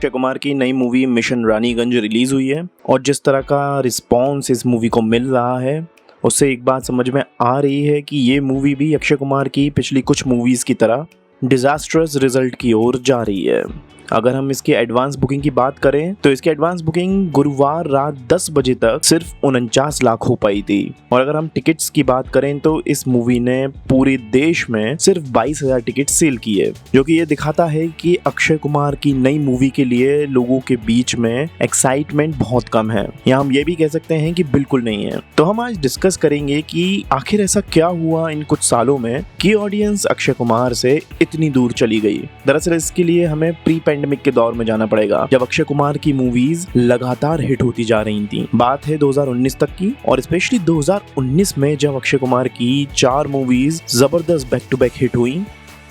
अक्षय कुमार की नई movie mission Raniganj release हुई है और जिस तरह का रिस्पॉन्स इस मूवी को मिल रहा है उससे एक बात समझ में आ रही है कि ये मूवी भी अक्षय कुमार की पिछली कुछ मूवीज़ की तरह डिजास्ट्रस रिजल्ट की ओर जा रही है। अगर हम इसकी एडवांस बुकिंग की बात करें तो इसकी एडवांस बुकिंग गुरुवार रात 10 बजे तक सिर्फ 49 लाख हो पाई थी और अगर हम टिकट्स की बात करें तो इस मूवी ने पूरे देश में सिर्फ 22,000 टिकट सेल किए, जो कि ये दिखाता है कि अक्षय कुमार की नई मूवी के लिए लोगों के बीच में एक्साइटमेंट बहुत कम है, या हम ये भी कह सकते हैं कि बिल्कुल नहीं है। तो हम आज डिस्कस करेंगे कि आखिर ऐसा क्या हुआ इन कुछ सालों में कि ऑडियंस अक्षय कुमार से इतनी दूर चली गई। दरअसल इसके लिए हमें प्री पैंडेमिक के दौर में जाना पड़ेगा, जब अक्षय कुमार की मूवीज लगातार हिट होती जा रही थी। बात है 2019 तक की, और स्पेशली 2019 में जब अक्षय कुमार की 4 मूवीज जबरदस्त बैक टू बैक हिट हुई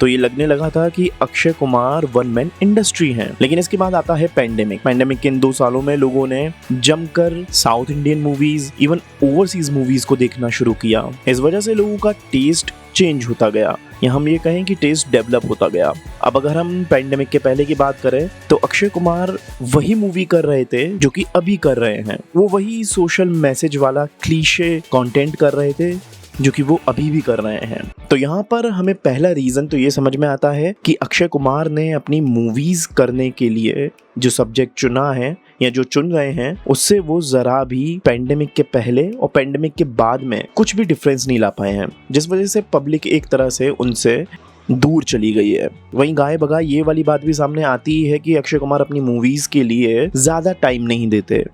तो ये लगने लगा था कि Akshay Kumar one man industry है। लेकिन इसके बाद आता है पैंडेमिक के इन 2 सालों में लोगों ने जमकर south Indian movies even overseas movies को देखना शुरू किया। इस वजह से लोगों का टेस्ट चेंज होता गया, या हम ये कहें कि टेस्ट डेवलप होता गया। अब अगर हम पैंडेमिक के पहले की बात करें तो अक्षय कुमार वही मूवी कर रहे थे जो कि अभी कर रहे हैं। वो वही सोशल मैसेज वाला क्लीशे कंटेंट कर रहे थे जो कि वो अभी भी कर रहे हैं। तो यहाँ पर हमें पहला रीजन तो ये समझ में आता है कि अक्षय कुमार ने अपनी मूवीज करने के लिए जो सब्जेक्ट चुना है या जो चुन रहे हैं उससे वो जरा भी पैंडेमिक के पहले और पैंडेमिक के बाद में कुछ भी डिफरेंस नहीं ला पाए हैं, जिस वजह से पब्लिक एक तरह से उनसे दूर चली गई है। वहीं गाय बगाए ये वाली बात भी सामने आती है कि अक्षय कुमार अपनी मूवीज के लिए ज्यादा टाइम नहीं देते।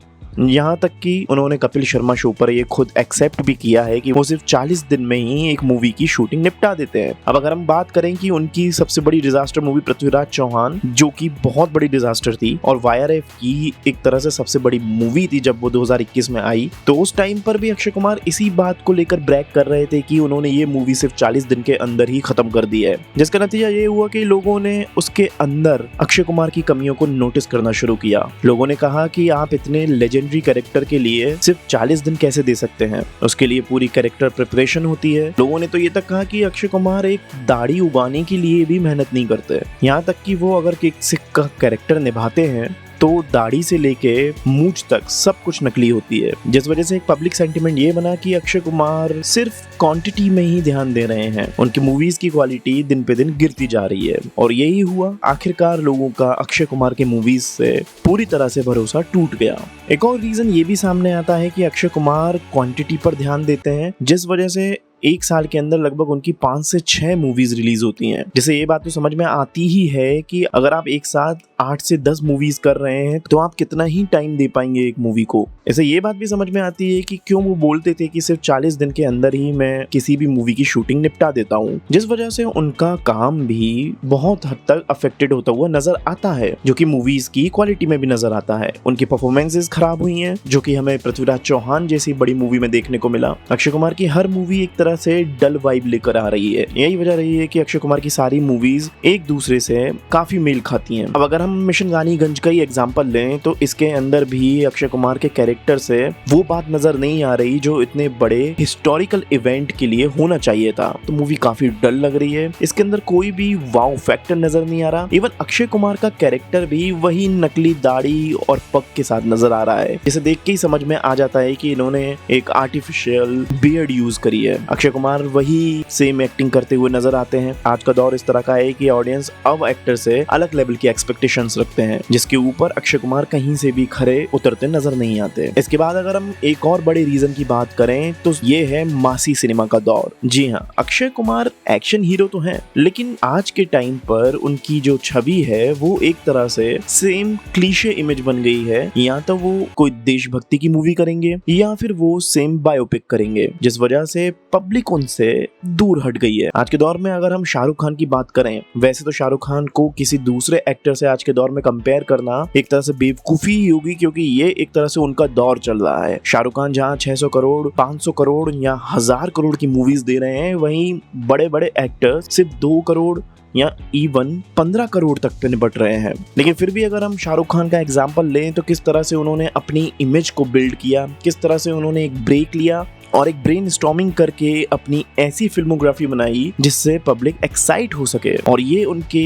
यहाँ तक कि उन्होंने कपिल शर्मा शो पर ये खुद एक्सेप्ट भी किया है कि वो सिर्फ 40 दिन में ही एक मूवी की शूटिंग निपटा देते हैं। अब अगर हम बात करें कि उनकी सबसे बड़ी डिजास्टर मूवी पृथ्वीराज चौहान, जो कि बहुत बड़ी डिजास्टर थी और वाईआरएफ की एक तरह से सबसे बड़ी मूवी थी जब वो 2021 में आई, तो उस टाइम पर भी अक्षय कुमार इसी बात को लेकर ब्रैग कर रहे थे कि उन्होंने ये मूवी सिर्फ 40 दिन के अंदर ही खत्म कर दी है, जिसका नतीजा ये हुआ कि लोगों ने उसके अंदर अक्षय कुमार की कमियों को नोटिस करना शुरू किया। लोगों ने कहा कि आप इतने कैरेक्टर के लिए सिर्फ 40 दिन कैसे दे सकते हैं, उसके लिए पूरी कैरेक्टर प्रिपरेशन होती है। लोगों ने तो ये तक कहा कि अक्षय कुमार एक दाढ़ी उगाने के लिए भी मेहनत नहीं करते, यहाँ तक कि वो अगर किसी का कैरेक्टर निभाते हैं तो दाढ़ी से लेके मूंछ तक सब कुछ नकली होती है, जिस वजह से एक पब्लिक सेंटिमेंट ये बना कि अक्षय कुमार सिर्फ क्वांटिटी में ही ध्यान दे रहे हैं, उनकी मूवीज की क्वालिटी दिन पे दिन गिरती जा रही है। और यही हुआ, आखिरकार लोगों का अक्षय कुमार के मूवीज से पूरी तरह से भरोसा टूट गया। एक और रीजन ये भी सामने आता है कि अक्षय कुमार क्वांटिटी पर ध्यान देते हैं, जिस वजह से एक साल के अंदर लगभग उनकी 5 से 6 मूवीज रिलीज होती हैं। जैसे ये बात तो समझ में आती ही है कि अगर आप एक साथ 8 से 10 मूवीज कर रहे हैं तो आप कितना ही टाइम दे पाएंगे एक मूवी को। ऐसे ये बात भी समझ में आती है कि क्यों वो बोलते थे कि सिर्फ 40 दिन के अंदर ही मैं किसी भी मूवी की शूटिंग निपटा देता हूँ, जिस वजह से उनका काम भी बहुत हद तक अफेक्टेड होता हुआ नजर आता है, जो कि मूवीज की क्वालिटी में भी नजर आता है। उनकी परफॉर्मेंसेस खराब हुई हैं, जो कि हमें पृथ्वीराज चौहान जैसी बड़ी मूवी में देखने को मिला। अक्षय कुमार की हर मूवी एक तरह से डल वाइब लेकर आ रही है। यही वजह रही है कि अक्षय कुमार की सारी मूवीज एक दूसरे से काफी मेल खाती हैं। अब अगर हम मिशन रानीगंज का ही एग्जांपल लें तो इसके अंदर भी अक्षय कुमार के कैरेक्टर से वो बात नजर नहीं आ रही जो इतने बड़े हिस्टोरिकल इवेंट के लिए होना चाहिए था। तो मूवी काफी डल लग रही है, इसके अंदर कोई भी वाव फैक्टर नजर नहीं आ रहा। इवन अक्षय कुमार का कैरेक्टर भी वही नकली दाढ़ी और पग के साथ नजर आ रहा है, जिसे देख के ही समझ में आ जाता है कि इन्होंने एक आर्टिफिशियल बियर्ड यूज करी है। अक्षय कुमार वही सेम एक्टिंग करते हुए नजर आते हैं। आज का दौर इस तरह का है कि ऑडियंस अब एक्टर से अलग लेवल की एक्सपेक्टेशंस रखते हैं, जिसके ऊपर अक्षय कुमार कहीं से भी खरे उतरते नजर नहीं आते। इसके बाद अगर हम एक और बड़े रीजन की बात करें तो ये है मासी सिनेमा का दौर। जी हाँ, अक्षय कुमार एक्शन हीरो तो हैं, लेकिन आज के टाइम पर उनकी जो छवि है वो एक तरह से सेम क्लीशे इमेज बन गई है। या तो वो कोई देशभक्ति की मूवी करेंगे या फिर वो सेम बायोपिक करेंगे, जिस वजह से पब्लिक उनसे दूर हट गई है। आज के दौर में अगर हम शाहरुख खान की बात करें, वैसे तो शाहरुख खान को किसी दूसरे एक्टर से आज के दौर में कंपेयर करना एक तरह से बेवकूफी ही होगी, क्योंकि ये एक तरह से उनका दौर चल रहा है। शाहरुख खान जहां 600 करोड़ 500 करोड़ या 1000 करोड़ की मूवीज दे रहे हैं, वहीं बड़े बड़े एक्टर्स सिर्फ 2 करोड़ या इवन 15 करोड़ तक पे निपट रहे हैं। लेकिन फिर भी अगर हम शाहरुख खान का एग्जाम्पल लें तो किस तरह से उन्होंने अपनी इमेज को बिल्ड किया, किस तरह से उन्होंने एक ब्रेक लिया और एक ब्रेनस्टॉर्मिंग करके अपनी ऐसी फिल्मोग्राफी बनाई जिससे पब्लिक एक्साइट हो सके, और ये उनके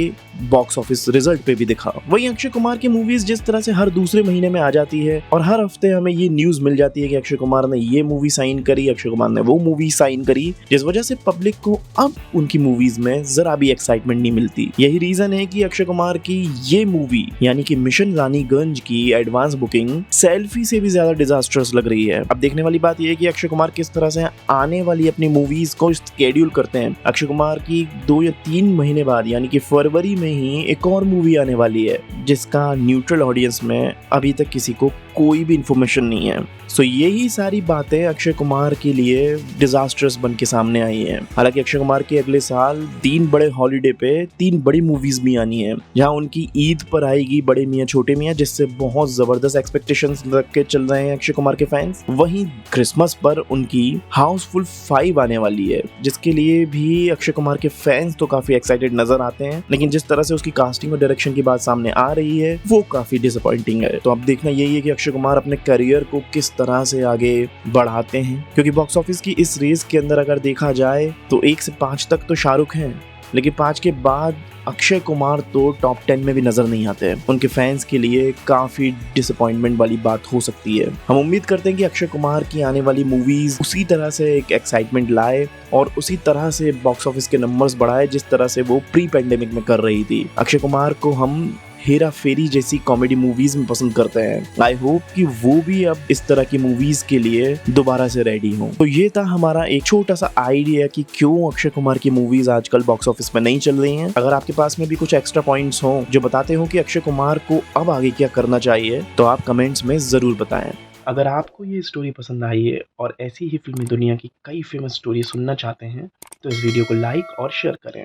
बॉक्स ऑफिस रिजल्ट पे भी दिखा। वहीं अक्षय कुमार की मूवीज जिस तरह से हर दूसरे महीने में आ जाती है और हर हफ्ते हमें ये न्यूज मिल जाती है कि अक्षय कुमार ने ये मूवी साइन करी, अक्षय कुमार ने वो मूवी साइन करी, जिस वजह से पब्लिक को अब उनकी मूवीज में जरा भी एक्साइटमेंट नहीं मिलती। यही रीजन है कि अक्षय कुमार की ये मूवी यानी कि मिशन रानीगंज की एडवांस बुकिंग सेल्फी से भी ज्यादा डिजास्टर्स लग रही है। अब देखने वाली बात यह है कि अक्षय कुमार किस तरह से आने वाली अपनी मूवीज को शेड्यूल करते हैं। अक्षय कुमार की 2 या 3 महीने बाद यानी कि फरवरी में ही एक और मूवी आने वाली है जिसका न्यूट्रल ऑडियंस में अभी तक किसी को कोई भी इंफॉर्मेशन नहीं है। सो यही सारी बातें अक्षय कुमार के लिए डिजास्टर्स बन के सामने आई हैं। हालांकि अक्षय कुमार के अगले साल 3 बड़े हॉलीडे पे 3 बड़ी मूवीज भी आनी है, जहां उनकी ईद पर आएगी बड़े मियां छोटे मियां, जिससे बहुत जबरदस्त एक्सपेक्टेशंस रख के चल रहे हैं अक्षय कुमार के फैंस। वहीं क्रिसमस पर उनकी हाउसफुल 5 आने वाली है, जिसके लिए भी अक्षय कुमार के फैंस तो काफी एक्साइटेड नजर आते हैं, लेकिन जिस तरह से उसकी कास्टिंग और डायरेक्शन की बात सामने आ रही है वो काफी डिसअपॉइंटिंग है। तो अब देखना यही है कि अक्षय कुमार अपने करियर को किस तरह से आगे बढ़ाते हैं, क्योंकि बॉक्स ऑफिस की इस रेस के अंदर अगर देखा जाए तो 1 से 5 तक तो शाहरुख हैं, लेकिन 5 के बाद अक्षय कुमार तो टॉप 10 में भी नजर नहीं आते हैं। उनके फैंस के लिए काफी डिसअपॉइंटमेंट वाली बात हो सकती है। हम उम्मीद करते हैं कि अक्षय कुमार की आने वाली मूवीज उसी तरह से एक एक्साइटमेंट लाए और उसी तरह से बॉक्स ऑफिस के नंबर्स बढ़ाए जिस तरह से वो प्री पैंडेमिक में कर रही थी। अक्षय कुमार को हम हेरा फेरी जैसी कॉमेडी मूवीज में पसंद करते हैं। आई होप कि वो भी अब इस तरह की मूवीज के लिए दोबारा से रेडी हो। तो ये था हमारा एक छोटा सा आइडिया कि क्यों अक्षय कुमार की मूवीज आजकल बॉक्स ऑफिस में नहीं चल रही हैं। अगर आपके पास में भी कुछ एक्स्ट्रा पॉइंट्स हो जो बताते हो कि अक्षय कुमार को अब आगे क्या करना चाहिए, तो आप कमेंट्स में जरूर बताएं। अगर आपको ये स्टोरी पसंद आई है और ऐसी ही फिल्मी दुनिया की कई फेमस स्टोरी सुनना चाहते हैं तो इस वीडियो को लाइक और शेयर करें,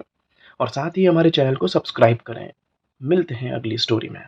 और साथ ही हमारे चैनल को सब्सक्राइब करें। मिलते हैं अगली स्टोरी में।